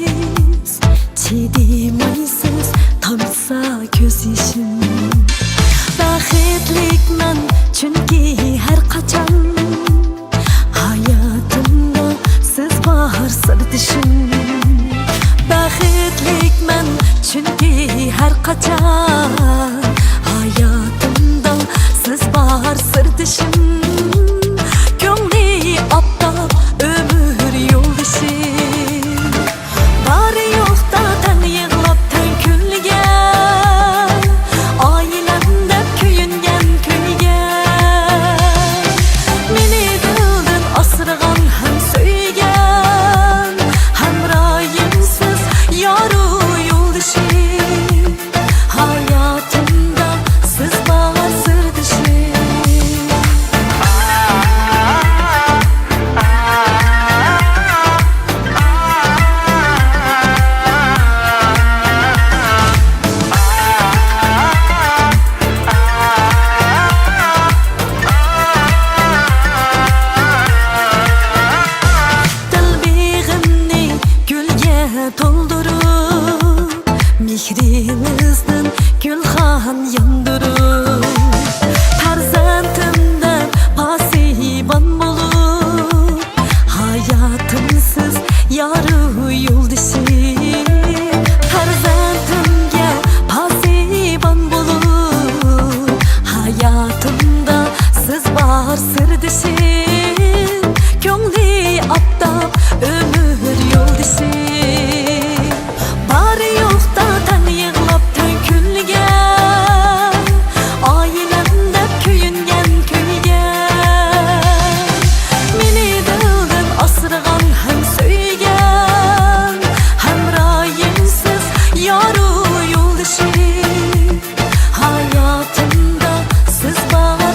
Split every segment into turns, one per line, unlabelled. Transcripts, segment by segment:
sensiz çiğdemeysiz tamsa göz yaşım. Baxtlikman çünkü her kaçan hayatımda siz var sırdışım. Baxtlikman çünkü her kaçan hayatımda siz var sırdışım. Köngli aptal ömür yoldaşım. Bari yo'qda tan yig'lab tan kulgan, oilamda kuyungan kuygan. Meni dildan asragan ham so'ygan, hamroyimsiz yoru yo'ldashim. Hayotimda siz bor sirdishim. To'ldirib mehrinizdan gulxan yondirib, farzandimdan pasiban bo'lib, hayotimsiz yoru yo'ldashim. Farzandimga pasiban bo'lib, hayotimda siz bor sirdishim. Ko'ngli aptab ömür yo'ldashim. Bari yo'qda tan yig'lab tan kulgan, oilamda kuyungan kuygan. Meni dildan asragan ham so'ygan, hamroyimsiz yoru yo'ldashim. Hayotimda siz bor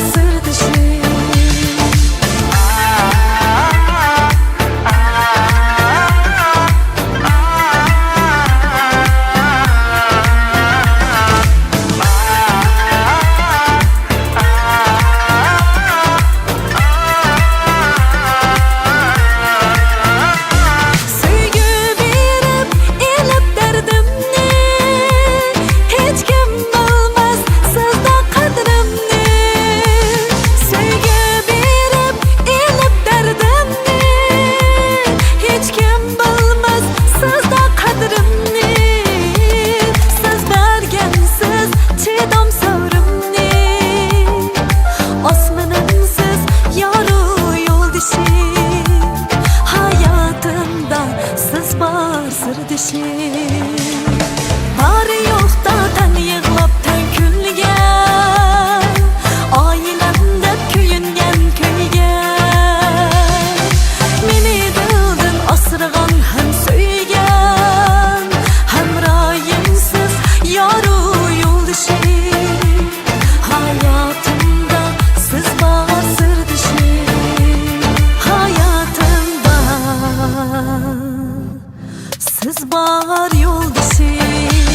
sirdishim. Hayotimda siz bor yo'ldashim.